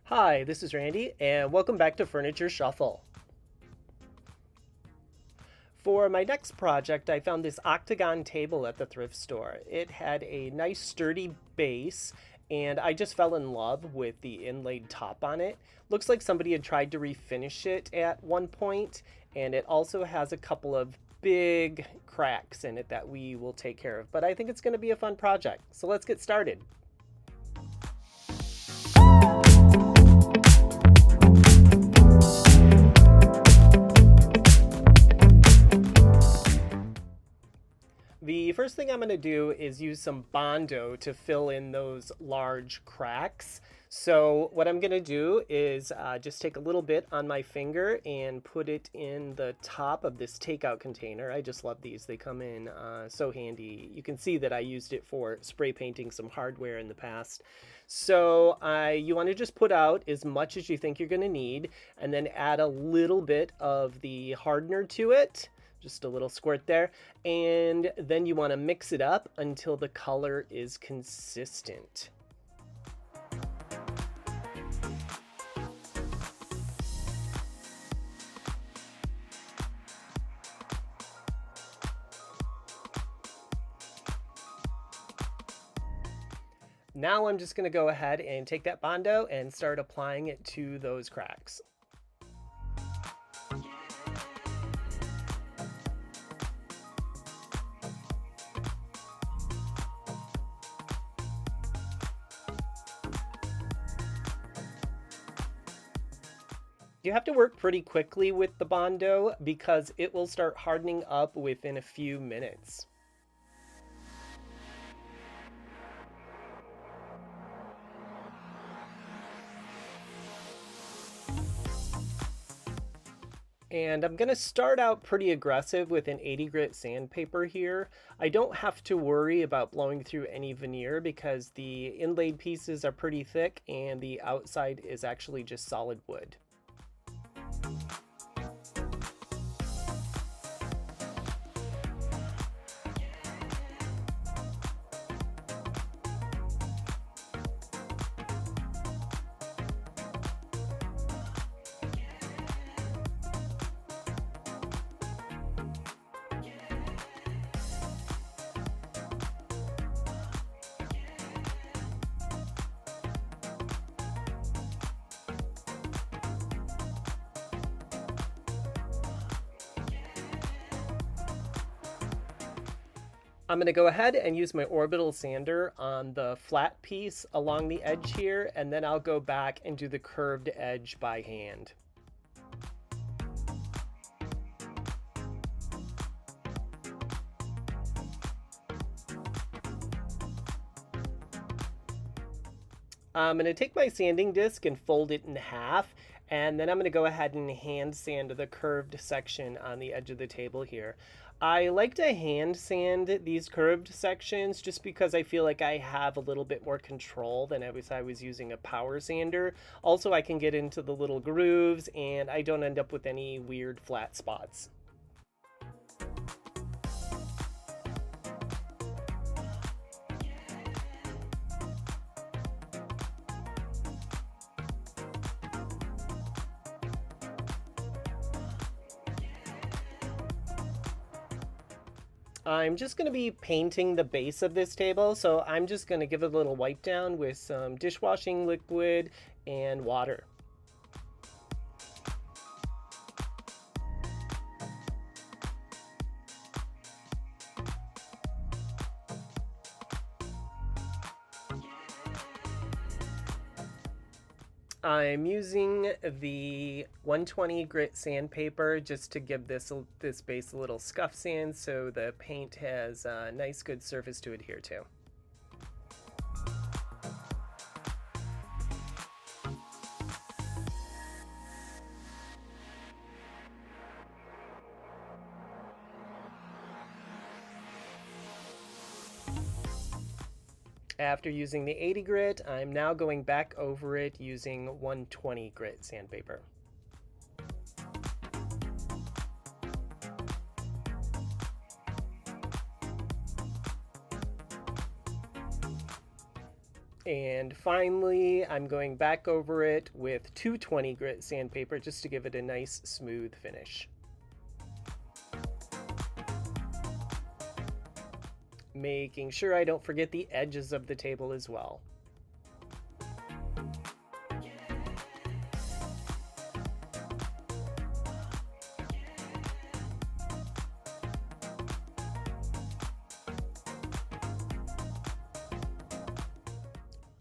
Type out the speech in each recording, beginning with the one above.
Hi, this is Randy, and welcome back to Furniture Shuffle. For my next project, I found this Octagon table at the thrift store. It had a nice sturdy base, and I just fell in love with the inlaid top on it. Looks like somebody had tried to refinish it at one point, and it also has a couple of big cracks in it that we will take care of. But I think it's going to be a fun project, so let's get started. The first thing I'm going to do is use some Bondo to fill in those large cracks. So what I'm going to do is just take a little bit on my finger and put it in the top of this takeout container. I just love these. They come in so handy. You can see that I used it for spray painting some hardware in the past. So you want to just put out as much as you think you're going to need and then add a little bit of the hardener to it. Just a little squirt there, and then you want to mix it up until the color is consistent. Now I'm just going to go ahead and take that Bondo and start applying it to those cracks. You have to work pretty quickly with the Bondo because it will start hardening up within a few minutes. And I'm going to start out pretty aggressive with an 80 grit sandpaper here. I don't have to worry about blowing through any veneer because the inlaid pieces are pretty thick and the outside is actually just solid wood. I'm going to go ahead and use my orbital sander on the flat piece along the edge here, and then I'll go back and do the curved edge by hand. I'm going to take my sanding disc and fold it in half, and then I'm going to go ahead and hand sand the curved section on the edge of the table here. I like to hand sand these curved sections just because I feel like I have a little bit more control than if I was using a power sander. Also, I can get into the little grooves and I don't end up with any weird flat spots. I'm just going to be painting the base of this table, so I'm just going to give it a little wipe down with some dishwashing liquid and water. I'm using the 120 grit sandpaper just to give this base a little scuff sand so the paint has a nice good surface to adhere to. After using the 80 grit, I'm now going back over it using 120 grit sandpaper. And finally, I'm going back over it with 220 grit sandpaper just to give it a nice smooth finish. Making sure I don't forget the edges of the table as well.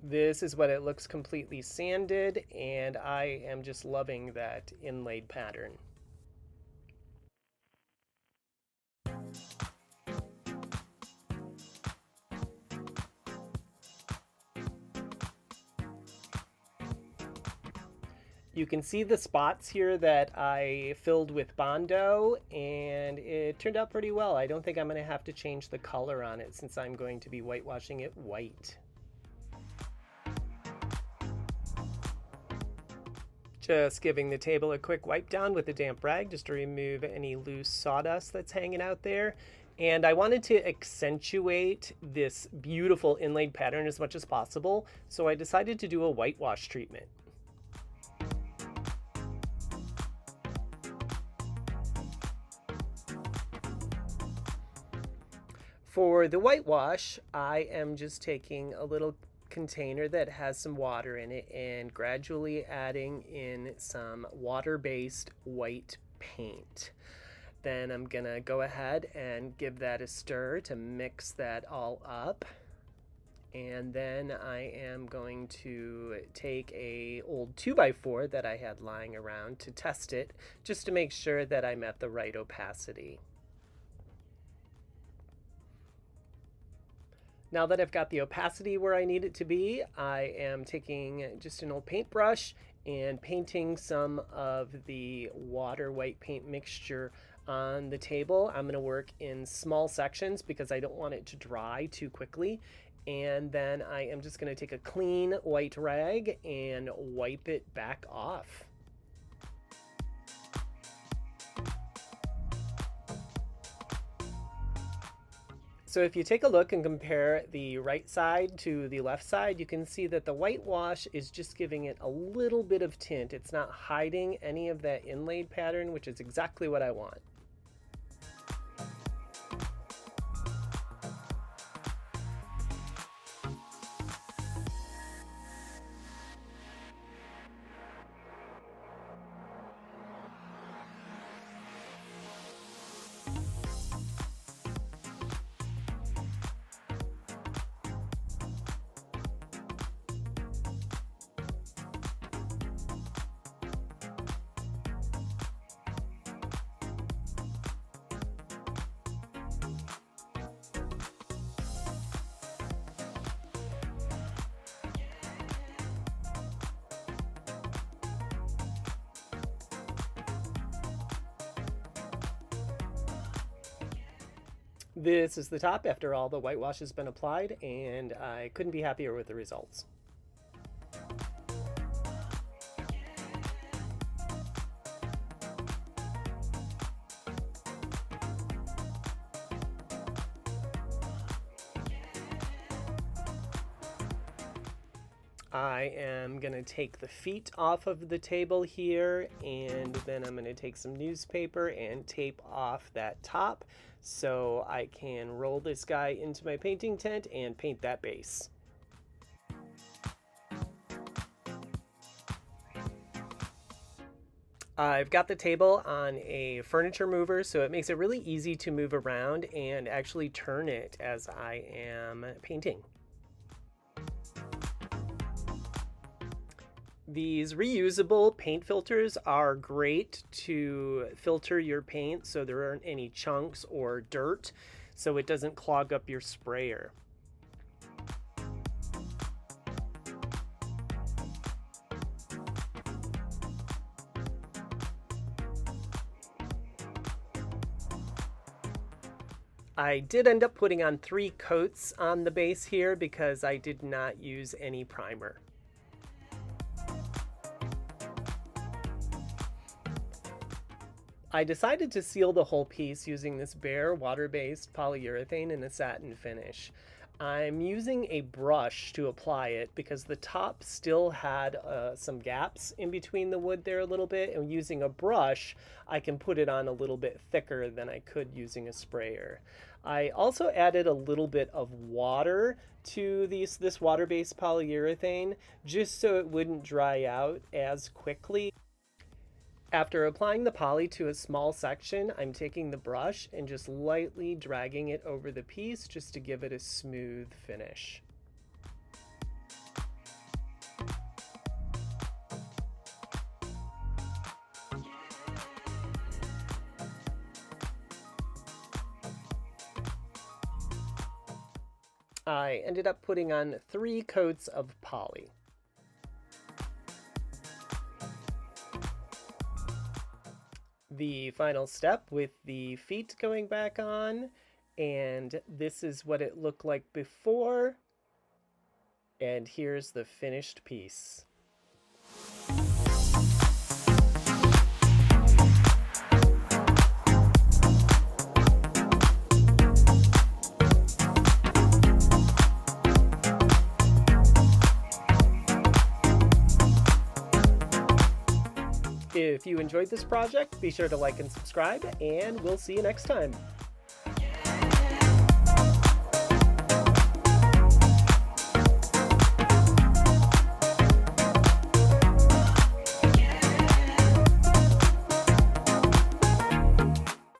This is what it looks completely sanded, and I am just loving that inlaid pattern. You can see the spots here that I filled with Bondo, and it turned out pretty well. I don't think I'm going to have to change the color on it since I'm going to be whitewashing it white. Just giving the table a quick wipe down with a damp rag just to remove any loose sawdust that's hanging out there. And I wanted to accentuate this beautiful inlaid pattern as much as possible, so I decided to do a whitewash treatment. For the whitewash, I am just taking a little container that has some water in it and gradually adding in some water-based white paint. Then I'm gonna go ahead and give that a stir to mix that all up. And then I am going to take a old 2x4 that I had lying around to test it, just to make sure that I'm at the right opacity. Now that I've got the opacity where I need it to be, I am taking just an old paintbrush and painting some of the water white paint mixture on the table. I'm going to work in small sections because I don't want it to dry too quickly. And then I am just going to take a clean white rag and wipe it back off. So if you take a look and compare the right side to the left side, you can see that the whitewash is just giving it a little bit of tint. It's not hiding any of that inlaid pattern, which is exactly what I want. This is the top after all the whitewash has been applied, and I couldn't be happier with the results. I am going to take the feet off of the table here, and then I'm going to take some newspaper and tape off that top so I can roll this guy into my painting tent and paint that base. I've got the table on a furniture mover, so it makes it really easy to move around and actually turn it as I am painting. These reusable paint filters are great to filter your paint so there aren't any chunks or dirt, so it doesn't clog up your sprayer. I did end up putting on 3 coats on the base here because I did not use any primer. I decided to seal the whole piece using this bare water-based polyurethane in a satin finish. I'm using a brush to apply it because the top still had some gaps in between the wood there a little bit, and using a brush I can put it on a little bit thicker than I could using a sprayer. I also added a little bit of water to this water-based polyurethane just so it wouldn't dry out as quickly. After applying the poly to a small section, I'm taking the brush and just lightly dragging it over the piece just to give it a smooth finish. I ended up putting on 3 coats of poly. The final step with the feet going back on, and this is what it looked like before, and here's the finished piece. If you enjoyed this project, be sure to like and subscribe, and we'll see you next time.